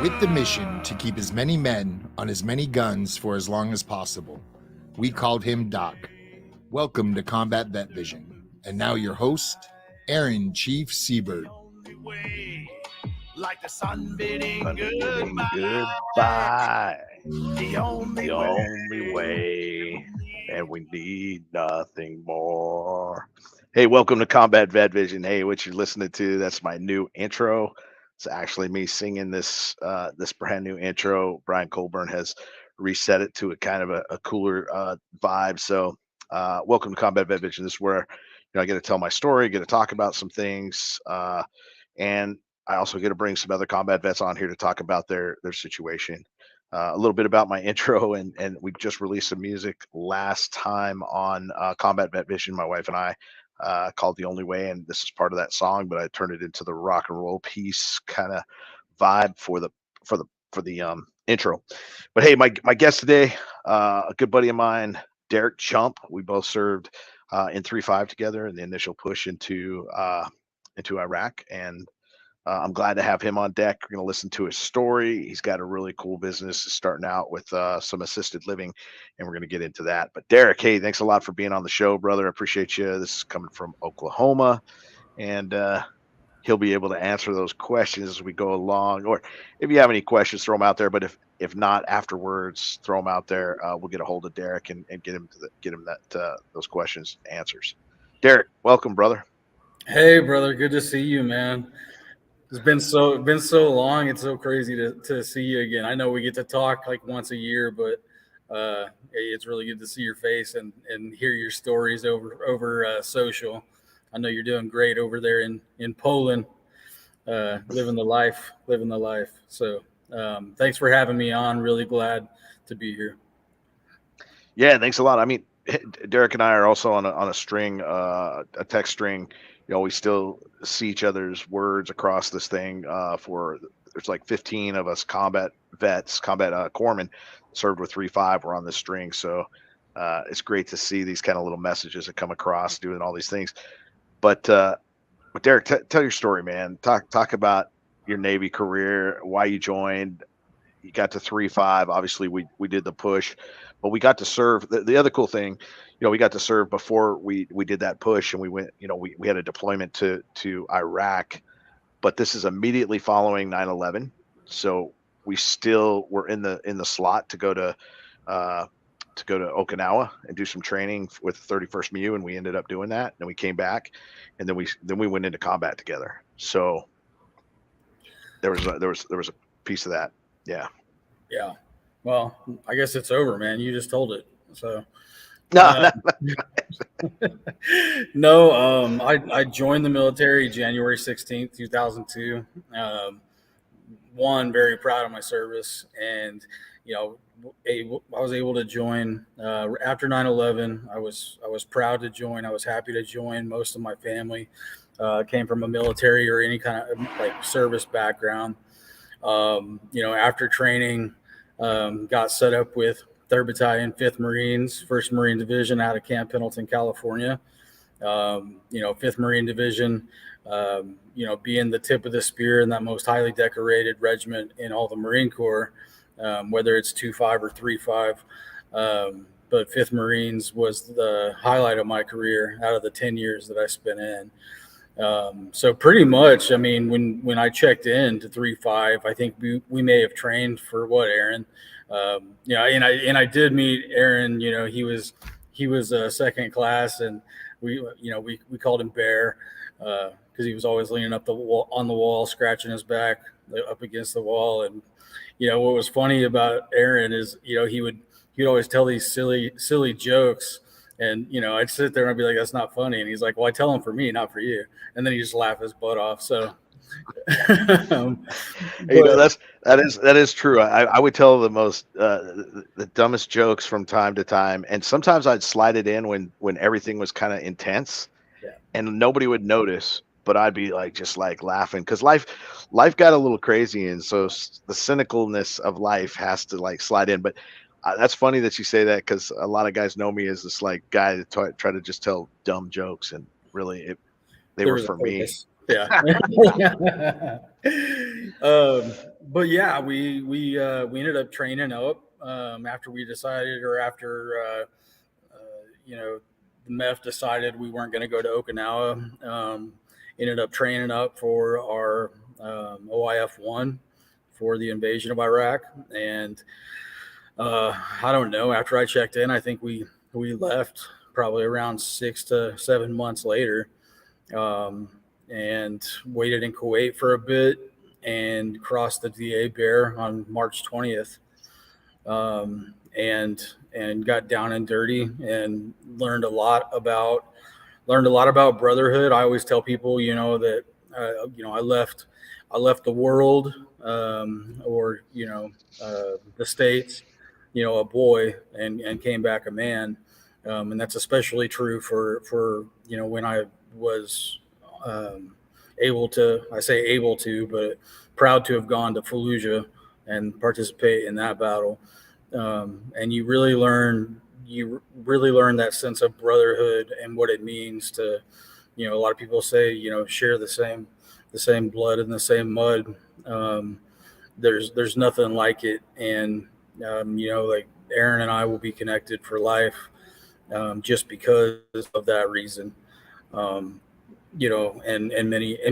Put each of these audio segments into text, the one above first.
With the mission to keep as many men on as many guns for as long as possible, we called him Doc. Welcome to Combat Vet Vision. And now your host, Aaron Chief Seabird. Like the sun bidding goodbye. The only way. And we need nothing more. Hey, welcome to Combat Vet Vision. Hey, what you're listening to, that's my new intro. It's actually me singing this brand new intro. Brian Colburn has reset it to a kind of a cooler vibe. So welcome to Combat Vet Vision. This is where I get to tell my story, get to talk about some things, and I also get to bring some other combat vets on here to talk about their situation. A little bit about my intro, and we just released some music last time on Combat Vet Vision. My wife and I called The Only Way, and this is part of that song, but I turned it into the rock and roll piece kind of vibe for the intro. But hey, my guest today, a good buddy of mine, Derek Chump. We both served in 3-5 together in the initial push into Iraq, and I'm glad to have him on deck. We're going to listen to his story. He's got a really cool business starting out with some assisted living, and we're going to get into that. But Derek, hey, thanks a lot for being on the show, brother. I appreciate you. This is coming from Oklahoma, and he'll be able to answer those questions as we go along. Or if you have any questions, throw them out there. But if not, afterwards, throw them out there. We'll get a hold of Derek and get him those questions answers. Derek, welcome, brother. Hey, brother. Good to see you, man. It's been so long. It's so crazy to see you again. I know we get to talk like once a year, but it's really good to see your face and hear your stories over social. I know you're doing great over there in Poland, living the life. So thanks for having me on. Really glad to be here. Yeah, thanks a lot. I mean, Derek and I are also on a string, a text string. We still see each other's words across this thing. There's like 15 of us combat vets, combat corpsmen served with 3-5. We're on this string, so it's great to see these kind of little messages that come across doing all these things. But Derek, tell your story, man. Talk about your Navy career, why you joined. You got to 3-5. Obviously, we did the push, but we got to serve. The other cool thing, we got to serve before we did that push, and we went. We had a deployment to Iraq, but this is immediately following 9/11. So we still were in the slot to go to Okinawa and do some training with 31st MU, and we ended up doing that. Then we came back, and then we went into combat together. So there was a piece of that. Yeah. Well, I guess it's over, man. You just told it. So no, I joined the military January 16th, 2002. Very proud of my service, and I was able to join after 9/11. I was proud to join. I was happy to join. Most of my family came from a military or any kind of like service background. After training, got set up with 3rd Battalion, 5th Marines, 1st Marine Division out of Camp Pendleton, California. 5th Marine Division, being the tip of the spear and that most highly decorated regiment in all the Marine Corps, whether it's 2-5 or 3-5. But 5th Marines was the highlight of my career out of the 10 years that I spent in. So pretty much, I mean, when I checked in to 3-5, I think we may have trained for what, Aaron? And I did meet Aaron. He was second class, and we called him Bear because he was always leaning up on the wall, scratching his back up against the wall. And what was funny about Aaron is he'd always tell these silly jokes. And, I'd sit there and I'd be like, that's not funny. And he's like, well, I tell him for me, not for you. And then he just laugh his butt off. So, that is true. I would tell the most, the dumbest jokes from time to time. And sometimes I'd slide it in when everything was kind of intense and nobody would notice, but I'd be just laughing because life got a little crazy. And so the cynicalness of life has to slide in. But that's funny that you say that because a lot of guys know me as this guy that try to just tell dumb jokes, and really they were for me. Yeah. but yeah, we ended up training up after we decided, or after the MEF decided we weren't going to go to Okinawa. Ended up training up for our OIF-1 for the invasion of Iraq, and I don't know. After I checked in, I think we left probably around 6 to 7 months later, and waited in Kuwait for a bit and crossed the DA Bear on March 20th, and got down and dirty and learned a lot about brotherhood. I always tell people, that I left the world, or the states, a boy, and came back a man, and that's especially true for when I was able to. I say able to, but proud to have gone to Fallujah and participate in that battle. And you really learn that sense of brotherhood and what it means to, a lot of people say, share the same blood and the same mud. There's nothing like it. And, like Aaron and I will be connected for life, just because of that reason. And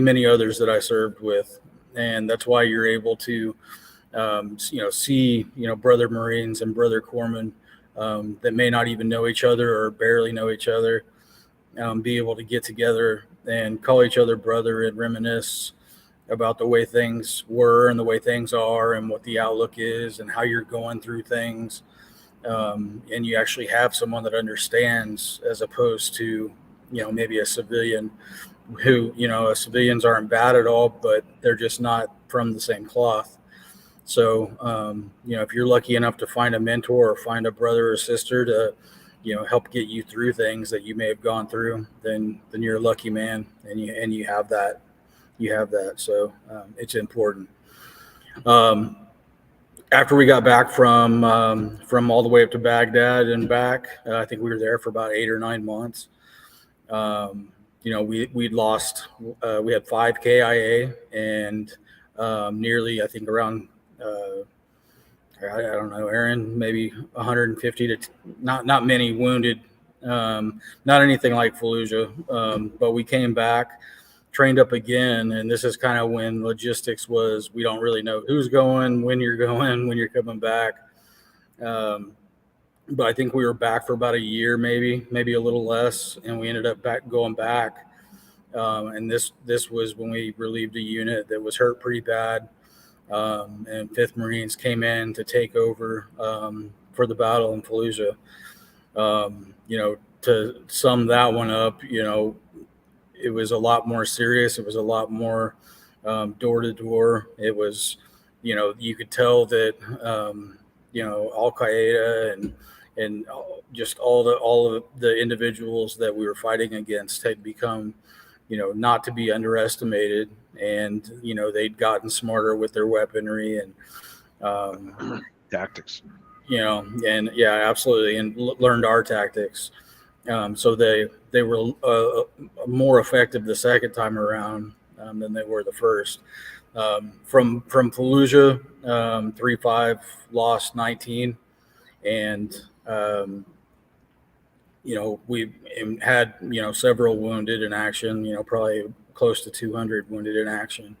many others that I served with. And that's why you're able to, see, brother Marines and brother corpsmen that may not even know each other or barely know each other, be able to get together and call each other brother and reminisce about the way things were and the way things are and what the outlook is and how you're going through things. And you actually have someone that understands, as opposed to, maybe a civilian who, civilians aren't bad at all, but they're just not from the same cloth. So, if you're lucky enough to find a mentor or find a brother or sister to, help get you through things that you may have gone through, then you're a lucky man, and you have that. So it's important. After we got back from all the way up to Baghdad and back, I think we were there for about 8 or 9 months. We'd lost. We had 5 KIA and nearly, I think, around. I don't know, Aaron, maybe 150 to not many wounded. Not anything like Fallujah, but we came back, trained up again, and this is kind of when logistics was, we don't really know who's going, when you're coming back. But I think we were back for about a year, maybe a little less, and we ended up going back. And this was when we relieved a unit that was hurt pretty bad. And 5th Marines came in to take over for the battle in Fallujah. To sum that one up, it was a lot more serious. It was a lot more door to door. It was, you could tell that, Al Qaeda and just all of the individuals that we were fighting against had become, not to be underestimated. And, they'd gotten smarter with their weaponry and tactics, and yeah, absolutely. And learned our tactics. So they were more effective the second time around than they were the first. From Fallujah, 3-5 lost 19. And, we had, several wounded in action, probably close to 200 wounded in action.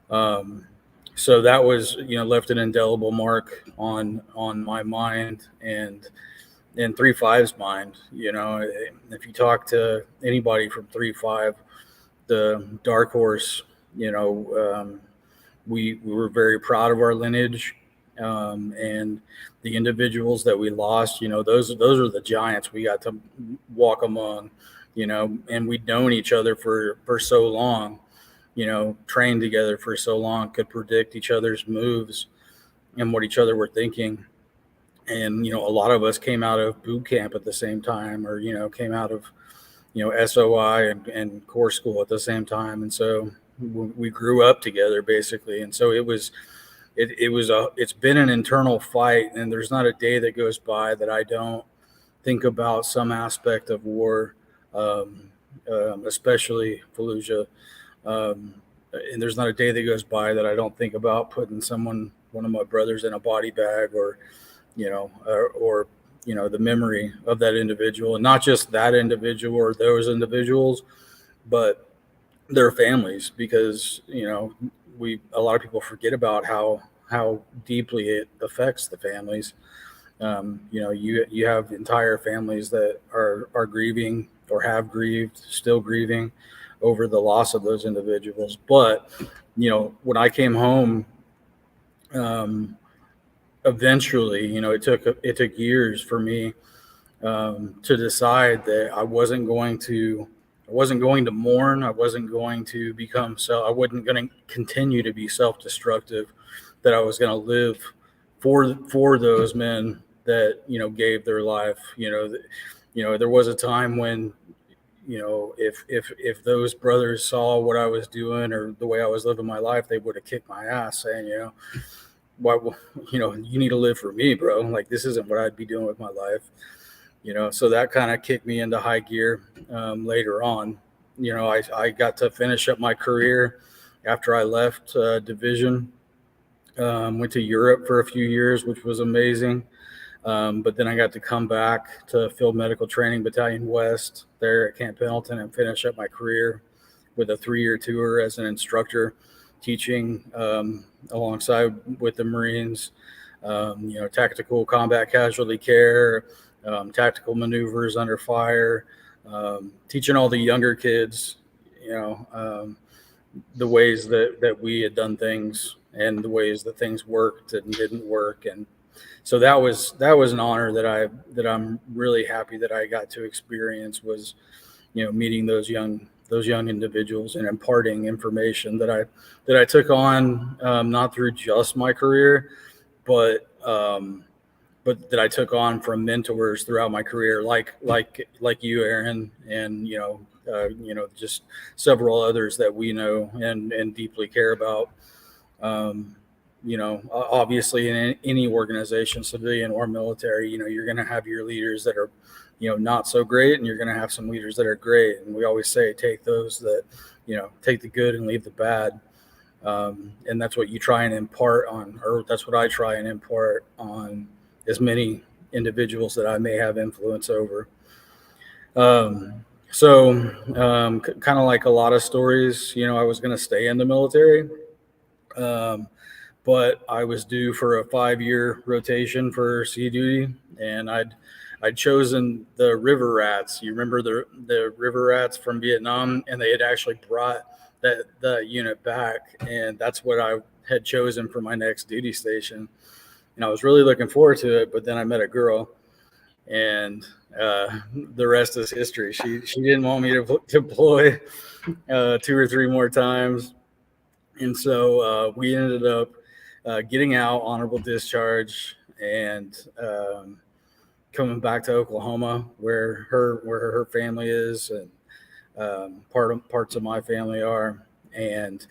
So that was, left an indelible mark on my mind and 3-5's mind. If you talk to anybody from 3-5, the Dark Horse, we were very proud of our lineage. And the individuals that we lost, those are the giants we got to walk among, and we'd known each other for so long, trained together for so long, could predict each other's moves and what each other were thinking. And, a lot of us came out of boot camp at the same time, or, came out of, SOI and core school at the same time. And so we grew up together basically. And so it's been an internal fight, and there's not a day that goes by that I don't think about some aspect of war, especially Fallujah. and there's not a day that goes by that I don't think about putting one of my brothers in a body bag, or, or the memory of that individual, and not just that individual or those individuals, but their families, because, a lot of people forget about how deeply it affects the families. You have entire families that are grieving or have grieved, still grieving over the loss of those individuals. But, when I came home, eventually, it took years for me to decide that I wasn't going to mourn. I wasn't going to I wasn't going to continue to be self-destructive, that I was going to live for those men that, gave their life. There was a time when, if those brothers saw what I was doing or the way I was living my life, they would have kicked my ass, saying, why, you need to live for me, bro. Like, this isn't what I'd be doing with my life. So that kind of kicked me into high gear later on. I got to finish up my career after I left division. Went to Europe for a few years, which was amazing. But then I got to come back to Field Medical Training Battalion West there at Camp Pendleton and finish up my career with a 3-year tour as an instructor, teaching alongside with the Marines, tactical combat casualty care, tactical maneuvers under fire, teaching all the younger kids, the ways that we had done things and the ways that things worked and didn't work. And so that was an honor that I'm really happy that I got to experience, was, meeting those young individuals and imparting information that I took on, not through just my career, but that I took on from mentors throughout my career, like you, Aaron, and just several others that we know and deeply care about. Obviously in any organization, civilian or military, you're going to have your leaders that are, not so great, and you're going to have some leaders that are great. And we always say, take those that, take the good and leave the bad. And that's what you try and impart on, or that's what I try and impart on as many individuals that I may have influence over. Kind of like a lot of stories, I was going to stay in the military. But I was due for a 5-year rotation for sea duty, and I'd chosen the river rats. You remember the river rats from Vietnam, and they had actually brought the unit back, and that's what I had chosen for my next duty station. And I was really looking forward to it, but then I met a girl, and the rest is history. She didn't want me to deploy 2 or 3 more times, and so we ended up getting out, honorable discharge, and coming back to Oklahoma, where her family is, and parts of my family are. And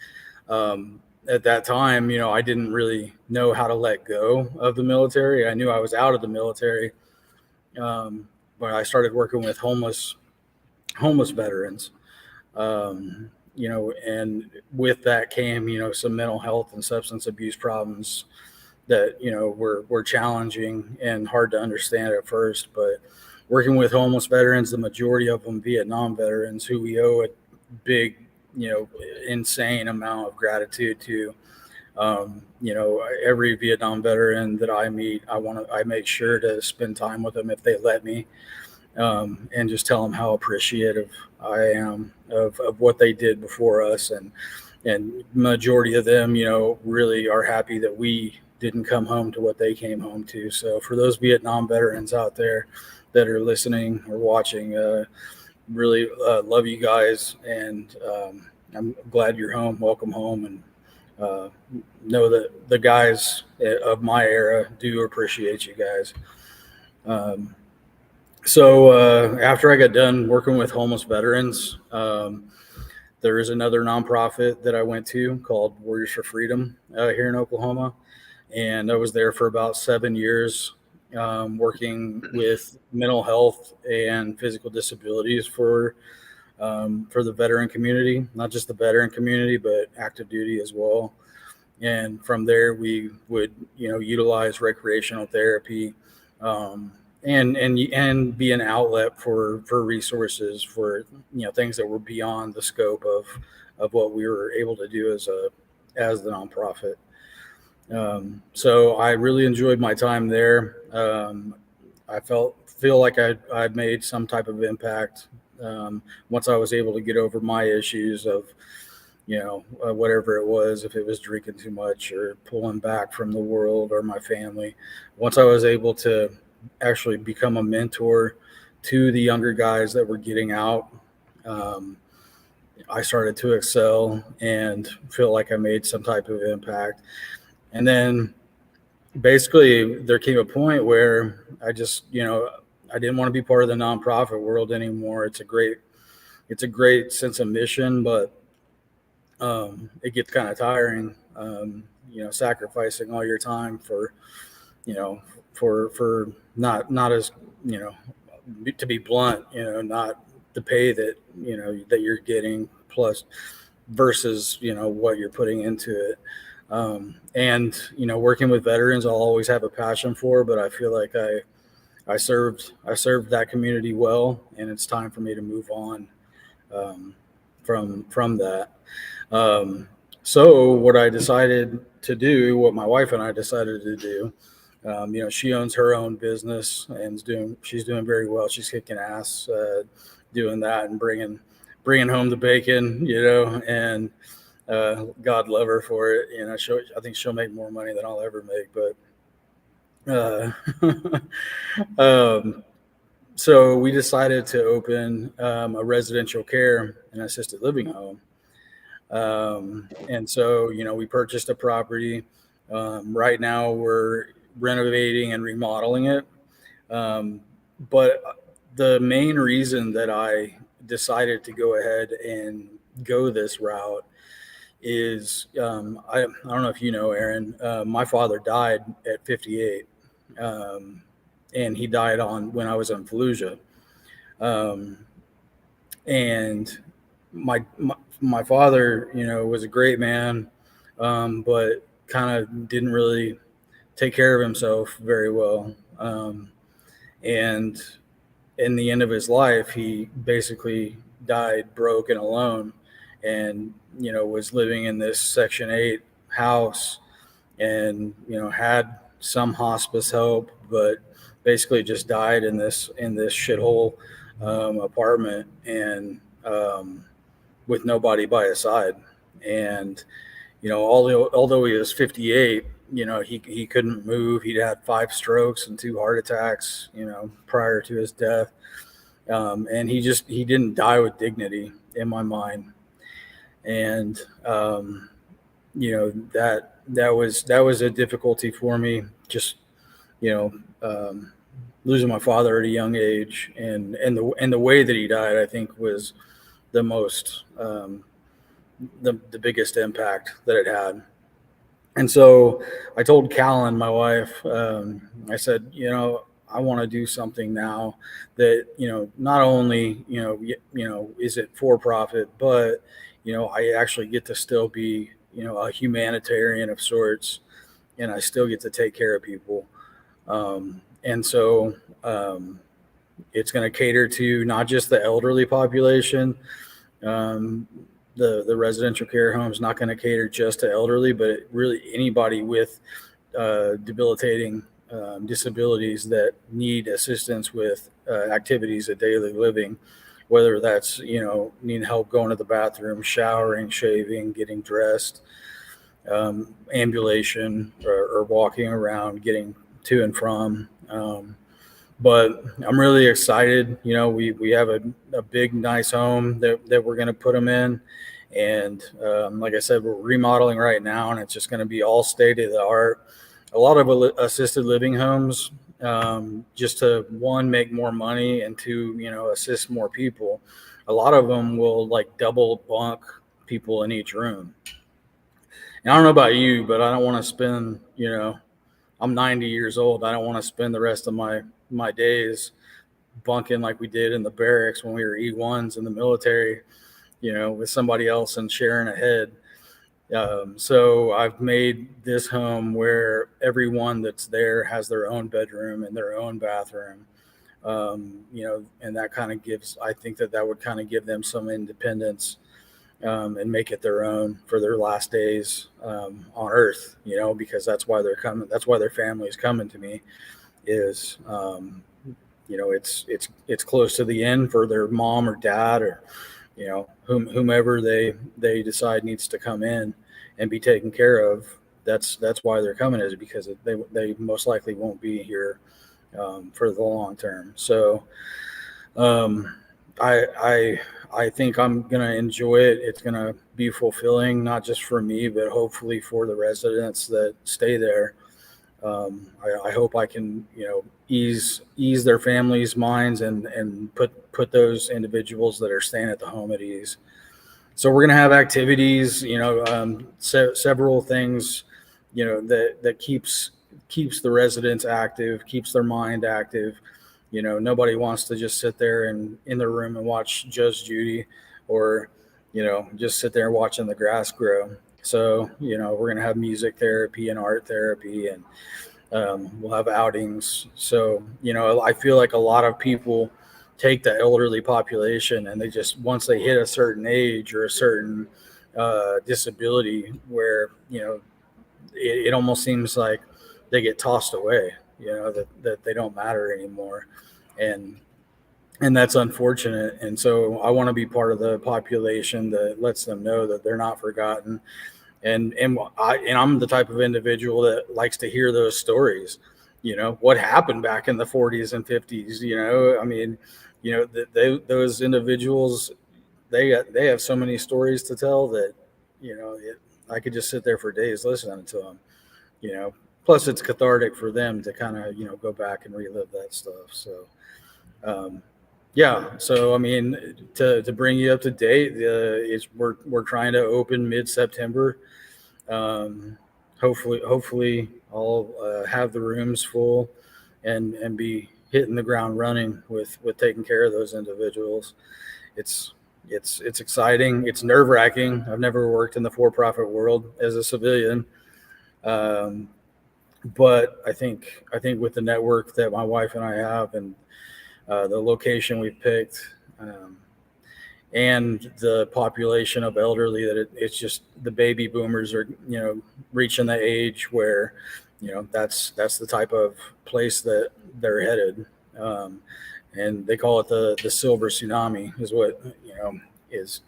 at that time, I didn't really know how to let go of the military. I knew I was out of the military, but I started working with homeless veterans. And with that came, some mental health and substance abuse problems that, were challenging and hard to understand at first. But working with homeless veterans, the majority of them Vietnam veterans, who we owe a big, insane amount of gratitude to. Every Vietnam veteran that I meet, I make sure to spend time with them if they let me. And just tell them how appreciative I am of what they did before us. And majority of them, really are happy that we didn't come home to what they came home to. So for those Vietnam veterans out there that are listening or watching, really love you guys. And I'm glad you're home. Welcome home. And know that the guys of my era do appreciate you guys. So after I got done working with homeless veterans, there is another nonprofit that I went to called Warriors for Freedom here in Oklahoma. And I was there for about 7 years, working with mental health and physical disabilities for for the veteran community, not just the veteran community, but active duty as well. And from there, we would, utilize recreational therapy, and be an outlet for resources for, things that were beyond the scope of what we were able to do as the nonprofit. So I really enjoyed my time there. I feel like I'd made some type of impact once I was able to get over my issues of, whatever it was, if it was drinking too much or pulling back from the world or my family. Once I was able to actually become a mentor to the younger guys that were getting out, I started to excel and feel like I made some type of impact. And then basically there came a point where I just, I didn't want to be part of the nonprofit world anymore. It's a great sense of mission, but it gets kind of tiring, sacrificing all your time for, for not as, to be blunt, not the pay that, that you're getting plus versus, what you're putting into it. And, working with veterans, I'll always have a passion for, but I feel like I served that community well, and it's time for me to move on from that. So what what my wife and I decided to do, she owns her own business and she's doing very well. She's kicking ass, doing that and bringing home the bacon, and, God love her for it. I think she'll make more money than I'll ever make, but, so we decided to open, a residential care and assisted living home. And so, we purchased a property. Right now we're renovating and remodeling it. But the main reason that I decided to go ahead and go this route is, I don't know if you know, Aaron, my father died at 58. And he died when I was in Fallujah. And my father, was a great man, but kind of didn't really take care of himself very well. And in the end of his life, he basically died broke and alone, and, was living in this Section 8 house and, had some hospice help, but basically just died in this shithole apartment, and with nobody by his side. And, although he was 58, he couldn't move. He'd had 5 strokes and 2 heart attacks, prior to his death. And he didn't die with dignity in my mind. And, that was a difficulty for me, just, losing my father at a young age, and the way that he died, I think, was the most, the biggest impact that it had. And so I told Callan, my wife, I said, I want to do something now that, not only, is it for profit, but, I actually get to still be, a humanitarian of sorts, and I still get to take care of people. And so it's going to cater to not just the elderly population. The residential care home is not going to cater just to elderly, but really anybody with debilitating disabilities that need assistance with activities of daily living, whether that's, needing help going to the bathroom, showering, shaving, getting dressed, ambulation, or walking around, getting to and from. But I'm really excited. We have a big, nice home that we're going to put them in. And like I said, we're remodeling right now, and it's just going to be all state of the art. A lot of assisted living homes, just to, 1, make more money, and 2, assist more people. A lot of them will double bunk people in each room. And I don't know about you, but I don't want to spend, I'm 90 years old. I don't want to spend the rest of my days bunking like we did in the barracks when we were E1s in the military, with somebody else and sharing a head. So I've made this home where everyone that's there has their own bedroom and their own bathroom. And that kind of I think that would kind of give them some independence, and make it their own for their last days on earth, because that's why they're coming. That's why their family is coming to me is, it's close to the end for their mom or dad or, whomever they decide needs to come in and be taken care of. That's why they're coming, is because they most likely won't be here for the long term. So I think I'm going to enjoy it. It's going to be fulfilling, not just for me, but hopefully for the residents that stay there. I hope I can, ease their families' minds and put those individuals that are staying at the home at ease. So we're going to have activities, several things, that keeps the residents active, keeps their mind active. Nobody wants to just sit there and in their room and watch Judge Judy, or, just sit there watching the grass grow. So, we're going to have music therapy and art therapy, and we'll have outings. So, I feel like a lot of people take the elderly population and they just, once they hit a certain age or a certain disability where, it almost seems like they get tossed away, that they don't matter anymore. And that's unfortunate. And so I want to be part of the population that lets them know that they're not forgotten. And I'm the type of individual that likes to hear those stories, what happened back in the 40s and 50s. I mean, those individuals, they have so many stories to tell that, I could just sit there for days listening to them, plus it's cathartic for them to kind of, go back and relive that stuff. So, yeah. So, I mean, to bring you up to date, we're trying to open mid-September. Hopefully I'll have the rooms full and be hitting the ground running with taking care of those individuals. It's exciting. It's nerve-wracking. I've never worked in the for-profit world as a civilian. But I think with the network that my wife and I have, and the location we've picked, and the population of elderly, that it's just the baby boomers are, reaching the age where, that's the type of place that they're headed. And they call it the silver tsunami is what, is.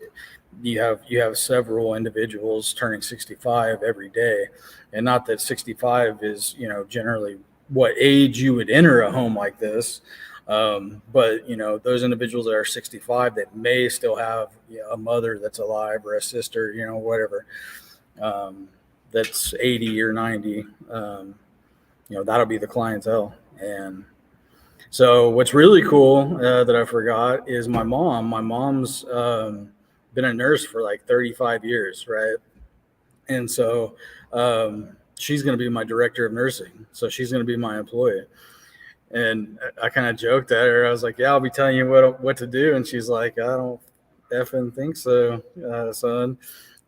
You have several individuals turning 65 every day, and not that 65 is, generally what age you would enter a home like this. But those individuals that are 65 that may still have a mother that's alive, or a sister, whatever, that's 80 or 90, that'll be the clientele. And so what's really cool that I forgot is my mom. My mom's been a nurse for like 35 years, right? And so she's going to be my director of nursing. So she's going to be my employee. And I kind of joked at her. I was like, yeah, I'll be telling you what to do. And she's like, I don't effing think so, son.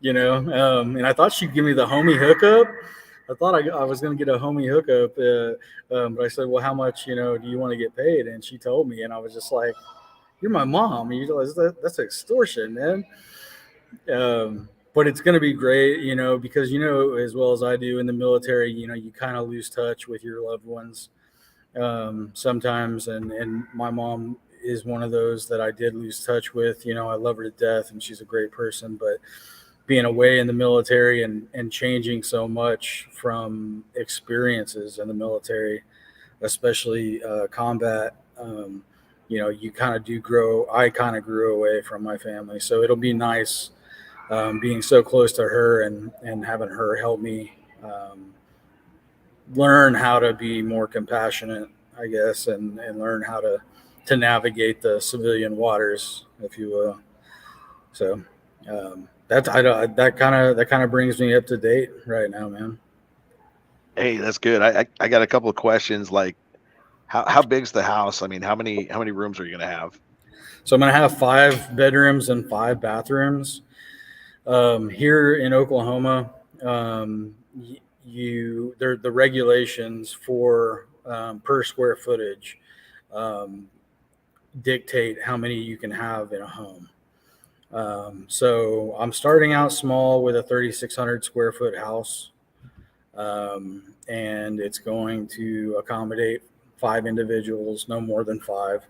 And I thought she'd give me the homie hookup. I thought I was going to get a homie hookup. But I said, well, how much, do you want to get paid? And she told me, and I was just like, you're my mom. That's extortion, man. But it's going to be great, because, as well as I do in the military, you kind of lose touch with your loved ones sometimes. And my mom is one of those that I did lose touch with. I love her to death, and she's a great person. But being away in the military and changing so much from experiences in the military, especially combat, you kind of do grow. I kind of grew away from my family. So it'll be nice being so close to her and having her help me learn how to be more compassionate, I guess, and learn how to navigate the civilian waters, if you will. So that kind of brings me up to date right now, man. Hey, that's good. I got a couple of questions. Like, How big's the house? I mean, how many rooms are you gonna have? So I'm going to have 5 bedrooms and 5 bathrooms. Here in Oklahoma, the regulations for per square footage dictate how many you can have in a home. So I'm starting out small with a 3,600 square foot house, and it's going to accommodate 5 individuals, no more than 5.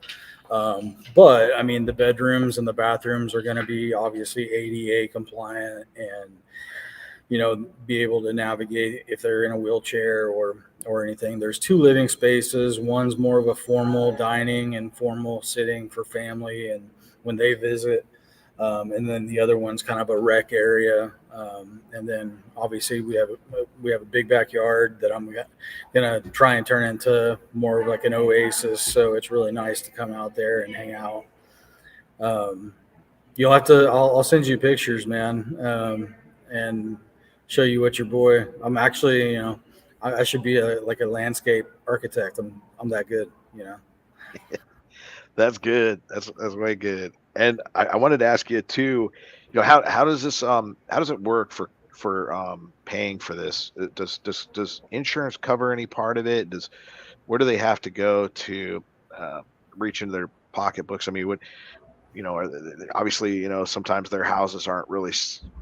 But I mean, the bedrooms and the bathrooms are going to be obviously ADA compliant, and be able to navigate if they're in a wheelchair or anything. There's 2 living spaces. One's more of a formal dining and formal sitting for family and when they visit. And then the other one's kind of a rec area. And then obviously we have a big backyard that I'm gonna try and turn into more of like an oasis. So it's really nice to come out there and hang out. You'll have to. I'll send you pictures, man, and show you what your boy. I'm actually, I should be like a landscape architect. I'm that good, That's good. That's way good. And I wanted to ask you too, how does this how does it work for paying for this? Does insurance cover any part of it? Where do they have to go to uh, reach into their pocketbooks? I mean, obviously, sometimes their houses aren't really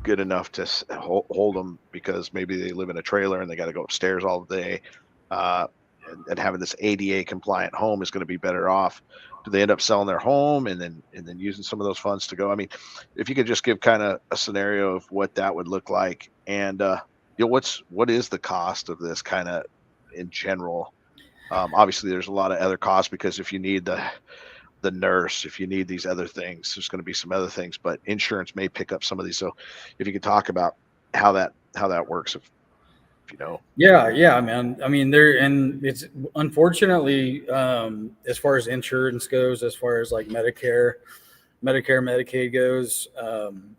good enough to hold them because maybe they live in a trailer and they got to go upstairs all day. Uh, and having this ADA compliant home is going to be better off. Do they end up selling their home and then using some of those funds to go? I mean, if you could just give kind of a scenario of what that would look like, and what is the cost of this kind of in general? Obviously, there's a lot of other costs because if you need the nurse, if you need these other things, there's going to be some other things, but insurance may pick up some of these. So if you could talk about how that works, if you know. Yeah, man. I mean, it's unfortunately, as far as insurance goes, as far as like Medicare, Medicaid goes,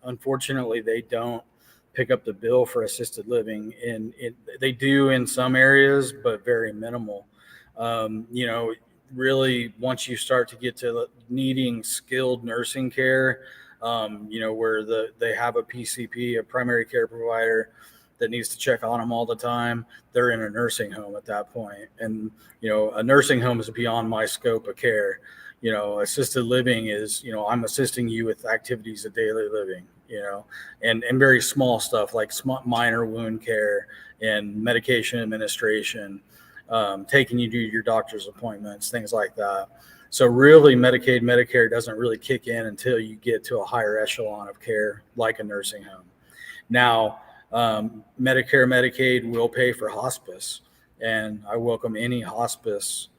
unfortunately, they don't pick up the bill for assisted living. They do in some areas, but very minimal. Really, once you start to get to needing skilled nursing care, where they have a PCP, a primary care provider, that needs to check on them all the time, they're in a nursing home at that point. And, a nursing home is beyond my scope of care. Assisted living is, I'm assisting you with activities of daily living, and very small stuff like minor wound care and medication administration, taking you to your doctor's appointments, things like that. So really Medicaid, Medicare doesn't really kick in until you get to a higher echelon of care, like a nursing home. Now, Medicare, Medicaid will pay for hospice, and I welcome any hospice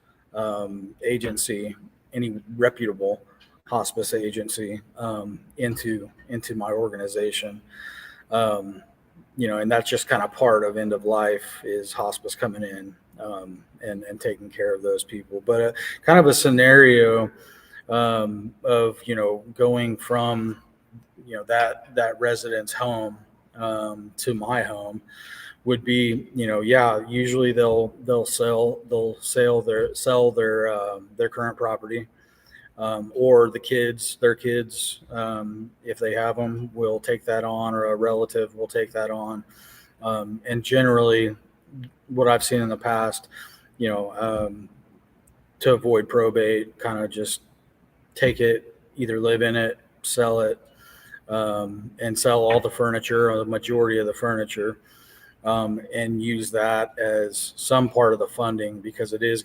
agency, any reputable hospice agency into my organization. And that's just kind of part of end of life is hospice coming in and taking care of those people. But kind of a scenario of going from that resident's home to my home would be, usually they'll sell their current property, or their kids, if they have them, will take that on, or a relative will take that on. And generally what I've seen in the past, to avoid probate, kind of just take it, either live in it, sell it, and sell all the furniture or the majority of the furniture, and use that as some part of the funding, because it is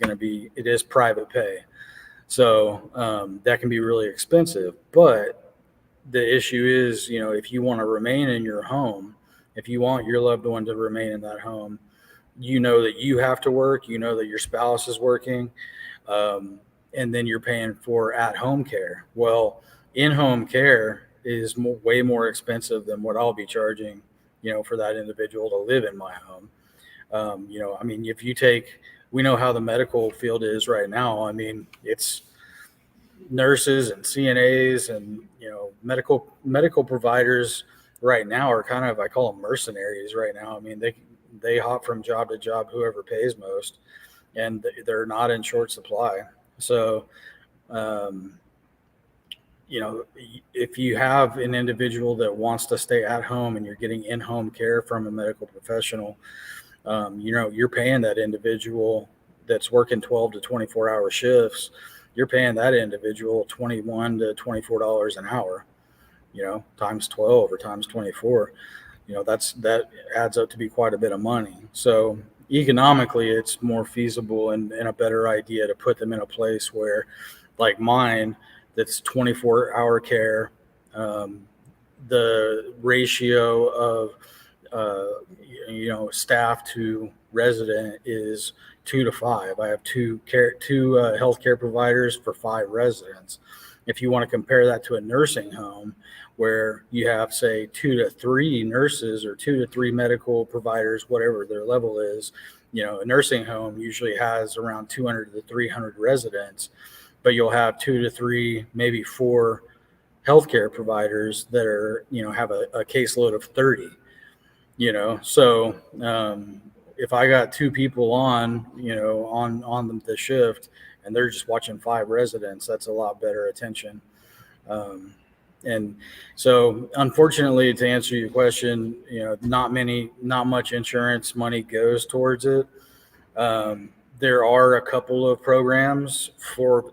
private pay. So that can be really expensive. But the issue is, if you want to remain in your home, if you want your loved one to remain in that home, that you have to work, that your spouse is working, and then you're paying for at-home care. Well, in-home care is way more expensive than what I'll be charging, for that individual to live in my home. I mean, we know how the medical field is right now. I mean, it's nurses and CNAs and, medical providers right now are kind of, I call them mercenaries right now. I mean, they hop from job to job, whoever pays most. and they're not in short supply. So, if you have an individual that wants to stay at home and you're getting in-home care from a medical professional, you're paying that individual that's working 12 to 24-hour shifts. You're paying that individual $21 to $24 an hour, times 12 or times 24. That adds up to be quite a bit of money. So economically, it's more feasible and a better idea to put them in a place where, like mine, that's 24-hour care. The ratio of staff to resident is 2 to 5. I have two healthcare providers for 5 residents. If you want to compare that to a nursing home, where you have, say, 2 to 3 nurses or 2 to 3 medical providers, whatever their level is, a nursing home usually has around 200 to 300 residents, but you'll have 2 to 3, maybe 4 healthcare providers that are, have a caseload of 30, So if I got 2 people on the shift and they're just watching 5 residents, that's a lot better attention. And so, unfortunately, to answer your question, not much insurance money goes towards it. There are a couple of programs for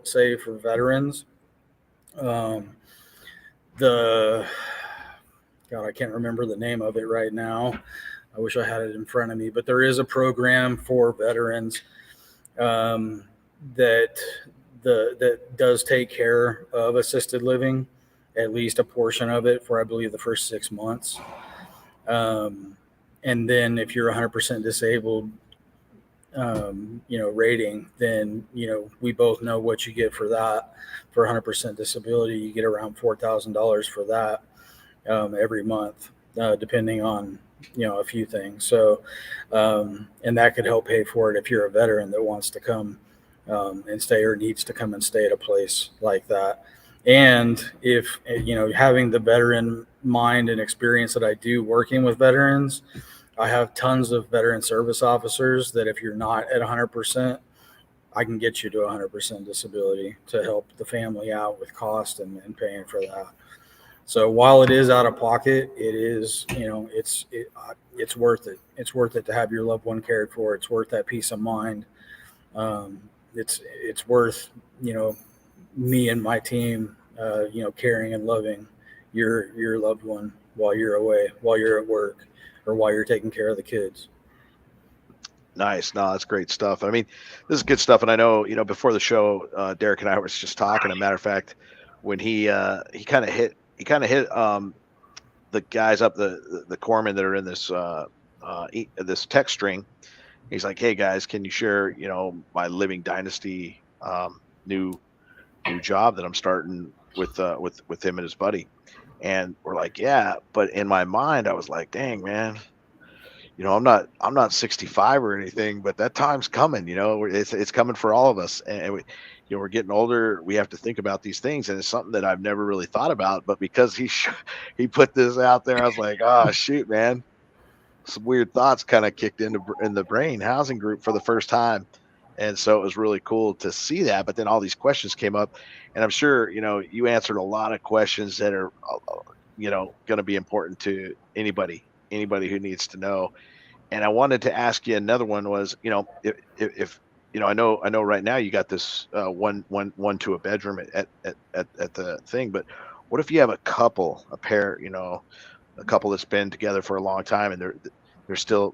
veterans. I can't remember the name of it right now. I wish I had it in front of me, but there is a program for veterans that does take care of assisted living, at least a portion of it, for I believe the first 6 months. And then if you're 100% disabled, rating, then, we both know what you get for that. For 100% disability, you get around $4,000 for that every month, depending on, a few things. So, and that could help pay for it if you're a veteran that wants to come and stay, or needs to come and stay at a place like that. And if, having the veteran mind and experience that I do working with veterans, I have tons of veteran service officers that if you're not at 100%, I can get you to 100% disability to help the family out with cost and paying for that. So while it is out of pocket, it is, it's worth it. It's worth it to have your loved one cared for. It's worth that peace of mind. It's worth, me and my team, caring and loving your loved one while you're away, while you're at work, or while you're taking care of the kids. Nice. No, that's great stuff. I mean, this is good stuff. And I know, before the show, Derek and I was just talking. As a matter of fact, when he kind of hit the guys up, the corpsmen that are in this text string. He's like, "Hey guys, can you share, my Living Dynasty new job that I'm starting with him and his buddy?" And we're like, "Yeah," but in my mind, I was like, "Dang, man, I'm not 65 or anything, but that time's coming. It's coming for all of us, and we're getting older. We have to think about these things, and it's something that I've never really thought about. But because he put this out there, I was like, oh shoot, man." Some weird thoughts kind of kicked in the brain. Housing group for the first time. And so it was really cool to see that. But then all these questions came up, and I'm sure, you answered a lot of questions that are, going to be important to anybody who needs to know. And I wanted to ask you another one was, if I know right now you got this one to a bedroom at the thing, but what if you have a pair, a couple that's been together for a long time, and they're still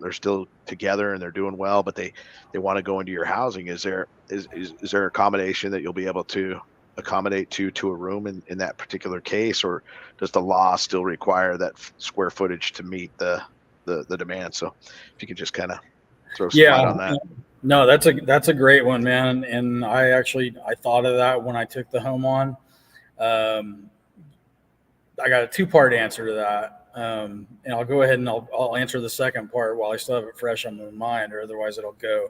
together and they're doing well, but they want to go into your housing? Is there accommodation that you'll be able to accommodate to a room in that particular case, or does the law still require that square footage to meet the demand? So if you could just kind of throw some light on that. No, that's a great one, man. And I thought of that when I took the home on. I got a 2-part answer to that. And I'll go ahead and I'll answer the second part while I still have it fresh on my mind, or otherwise it'll go.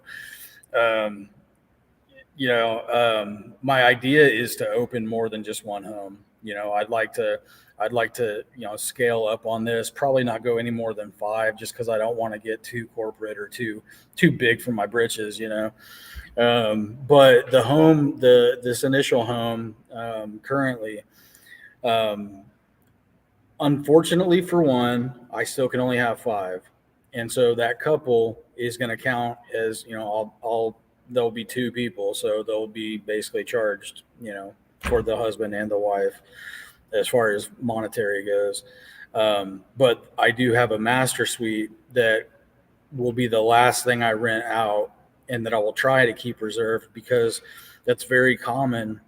My idea is to open more than just one home. I'd like to, scale up on this, probably not go any more than 5, just because I don't want to get too corporate or too big for my britches, But this initial home, currently, unfortunately for one, I still can only have 5. And so that couple is going to count as, there'll be 2 people. So they'll be basically charged, for the husband and the wife as far as monetary goes. But I do have a master suite that will be the last thing I rent out, and that I will try to keep reserved, because that's very common.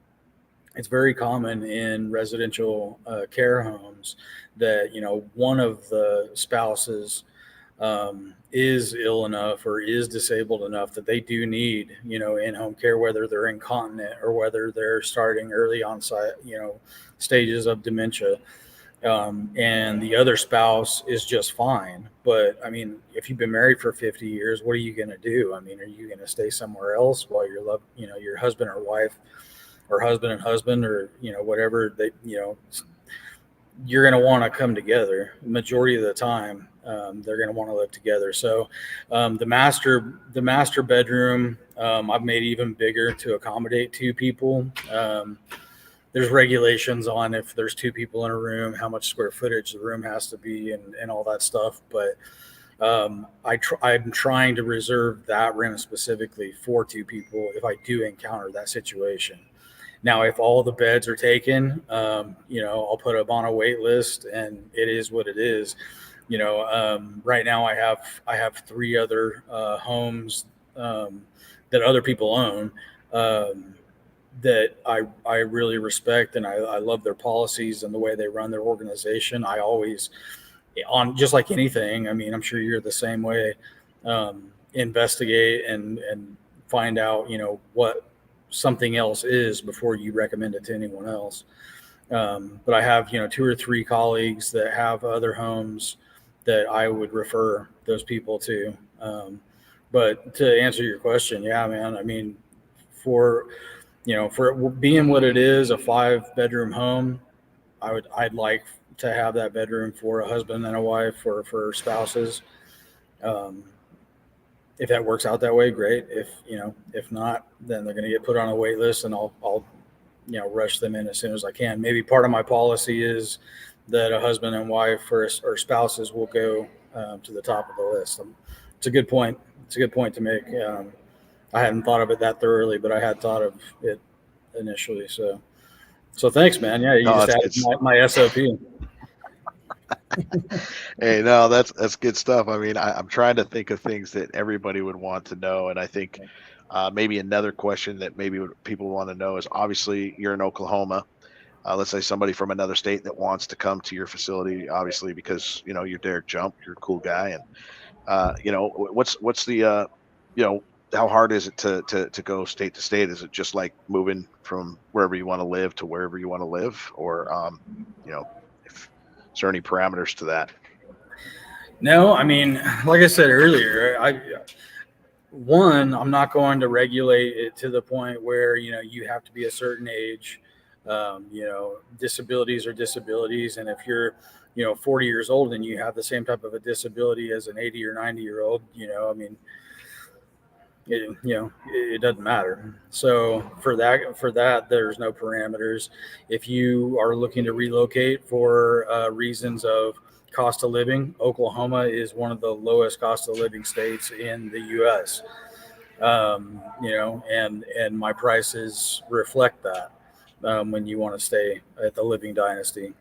It's very common in residential care homes that, one of the spouses is ill enough or is disabled enough that they do need, in-home care, whether they're incontinent or whether they're starting early onset, stages of dementia. And the other spouse is just fine. But I mean, if you've been married for 50 years, what are you going to do? I mean, are you going to stay somewhere else while your husband or wife, or husband and husband, or, whatever they, you're going to want to come together. Majority of the time, they're going to want to live together. So the master bedroom, I've made even bigger to accommodate 2 people. There's regulations on if there's 2 people in a room, how much square footage the room has to be, and all that stuff. But I'm trying to reserve that room specifically for 2 people if I do encounter that situation. Now, if all the beds are taken, I'll put them on a wait list, and it is what it is. Right now I have 3 other homes that other people own, that I really respect, and I love their policies and the way they run their organization. I always, on just like anything, I mean, I'm sure you're the same way, investigate and find out, what something else is before you recommend it to anyone else. But I have, 2 or 3 colleagues that have other homes that I would refer those people to. But to answer your question, yeah, man, I mean, for being what it is, a 5-bedroom home, I'd like to have that bedroom for a husband and a wife, or for spouses. If that works out that way, great. If not, then they're going to get put on a wait list, and I'll rush them in as soon as I can. Maybe part of my policy is that a husband and wife or spouses will go to the top of the list. It's a good point. It's a good point to make. I hadn't thought of it that thoroughly, but I had thought of it initially. So thanks, man. Yeah, you just added my SOP. Hey, no, that's good stuff. I mean, I'm trying to think of things that everybody would want to know, and I think maybe another question that maybe people want to know is, obviously you're in Oklahoma. Let's say somebody from another state that wants to come to your facility, obviously because you're Derek Jump, you're a cool guy, and what's the how hard is it to go state to state? Is it just like moving from wherever you want to live to wherever you want to live, or is there any parameters to that? No, I mean, like I said earlier, I'm not going to regulate it to the point where, you have to be a certain age. Disabilities are disabilities. And if you're, 40 years old and you have the same type of a disability as an 80 or 90-year-old, I mean, it doesn't matter. So for that, there's no parameters. If you are looking to relocate for reasons of cost of living, Oklahoma is one of the lowest cost of living states in the U.S. And my prices reflect that when you want to stay at the Living Dynasty.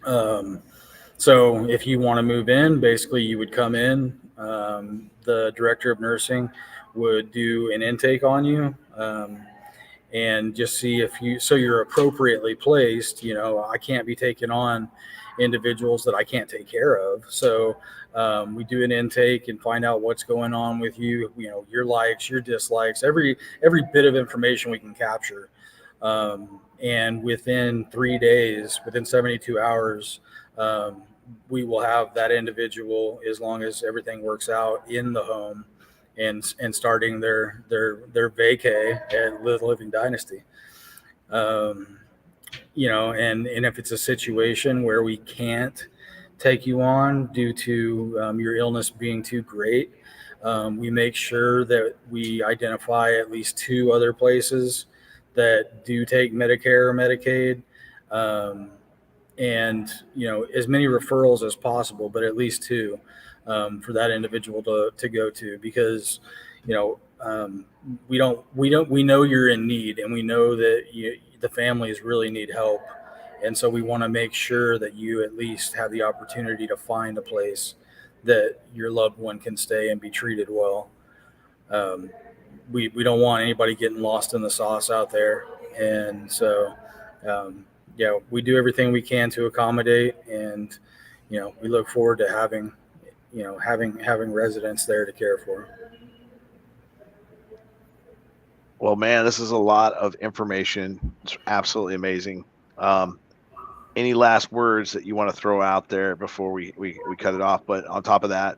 So if you want to move in, basically you would come in. The director of nursing would do an intake on you, and just see if you're appropriately placed. I can't be taking on individuals that I can't take care of. So we do an intake and find out what's going on with you, your likes, your dislikes, every bit of information we can capture. And within 3 days, within 72 hours, we will have that individual, as long as everything works out, in the home and starting their vacay at Living Dynasty. and if it's a situation where we can't take you on due to your illness being too great, we make sure that we identify at least 2 other places that do take Medicare or Medicaid, and as many referrals as possible, but at least 2 for that individual to go to, because we know you're in need, and we know that the families really need help, and so we want to make sure that you at least have the opportunity to find a place that your loved one can stay and be treated well. We don't want anybody getting lost in the sauce out there, and so we do everything we can to accommodate, and we look forward to having residents there to care for. Well, man, this is a lot of information. It's absolutely amazing. Any last words that you want to throw out there before we cut it off? But on top of that,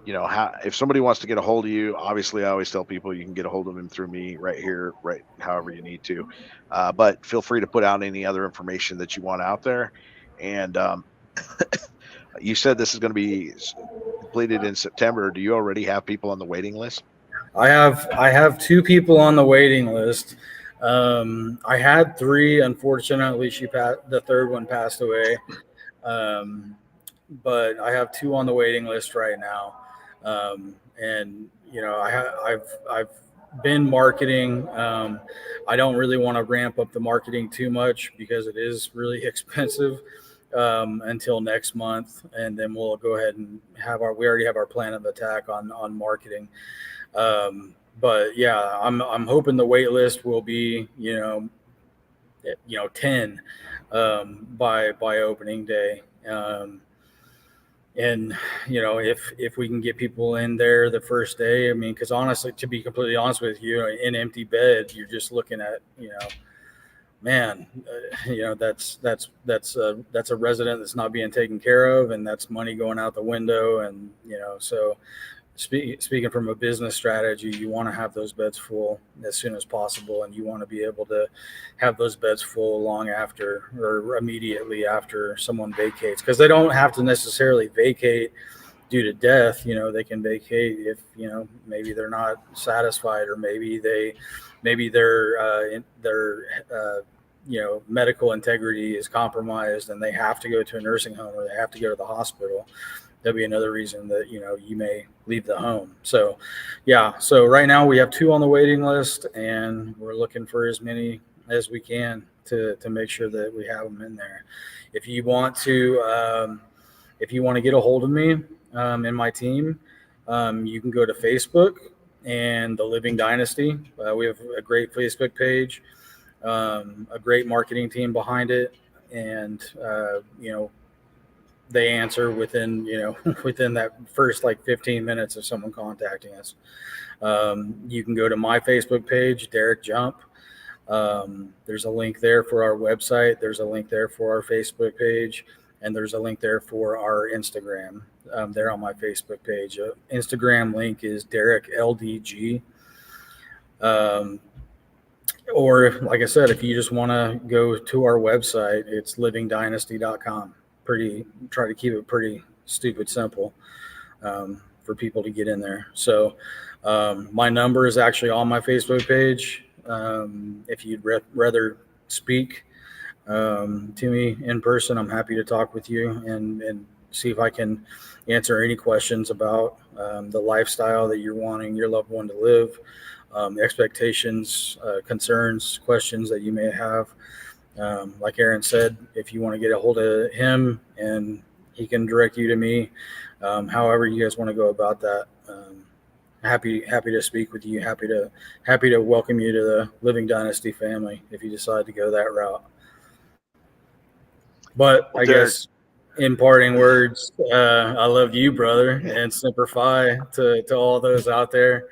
if somebody wants to get a hold of you, obviously I always tell people you can get a hold of him through me right here, right, however you need to. But feel free to put out any other information that you want out there. And you said this is going to be completed in September. Do you already have people on the waiting list? I have 2 people on the waiting list. I had 3. Unfortunately, the third one passed away. But I have 2 on the waiting list right now. And I've been marketing. I don't really want to ramp up the marketing too much because it is really expensive until next month, and then we'll go ahead and we already have our plan of attack on marketing. But yeah, I'm hoping the wait list will be 10 by opening day. And if we can get people in there the first day, I mean, because honestly, to be completely honest with you, in empty bed, you're just looking at man, that's a resident that's not being taken care of, and that's money going out the window, and so. Speaking from a business strategy, you want to have those beds full as soon as possible, and you want to be able to have those beds full long after or immediately after someone vacates, because they don't have to necessarily vacate due to death. They can vacate if maybe they're not satisfied, or maybe their medical integrity is compromised and they have to go to a nursing home or they have to go to the hospital. That'd be another reason that you may leave the home. So so right now we have 2 on the waiting list, and we're looking for as many as we can to make sure that we have them in there. If you want to get a hold of me and my team, you can go to Facebook and the Living Dynasty. We have a great Facebook page, a great marketing team behind it, and they answer within that first 15 minutes of someone contacting us. You can go to my Facebook page, Derek Jump. There's a link there for our website. There's a link there for our Facebook page, and there's a link there for our Instagram. There on my Facebook page. Instagram link is Derek LDG. Or like I said, if you just want to go to our website, it's livingdynasty.com. Try to keep it pretty stupid simple for people to get in there. So my number is actually on my Facebook page. If you'd rather speak to me in person, I'm happy to talk with you and see if I can answer any questions about the lifestyle that you're wanting your loved one to live, expectations, concerns, questions that you may have. Like Aaron said, if you want to get a hold of him and he can direct you to me, however you guys want to go about that, happy to speak with you. Happy to welcome you to the Living Dynasty family if you decide to go that route. But I guess in parting words, I love you, brother, and Semper Fi to all those out there.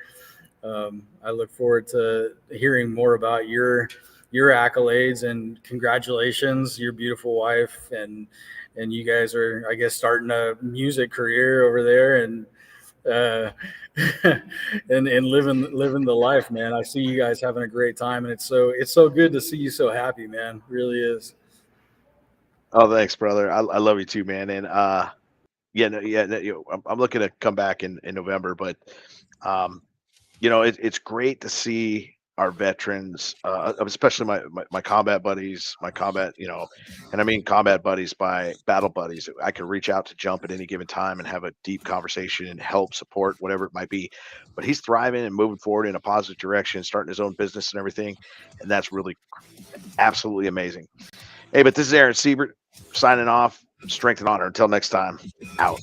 I look forward to hearing more about your accolades, and congratulations, your beautiful wife, and you guys are, I guess, starting a music career over there, and and living the life, man. I see you guys having a great time, and it's so good to see you so happy, man. It really is. Oh, thanks, brother. I love you too, man. And I'm looking to come back in November, but um, it's great to see our veterans, especially my combat buddies, my combat, and I mean combat buddies by battle buddies. I can reach out to Jump at any given time and have a deep conversation and help, support, whatever it might be. But he's thriving and moving forward in a positive direction, starting his own business and everything, and that's really absolutely amazing. Hey, but this is Aaron Siebert signing off. Strength and honor. Until next time, out.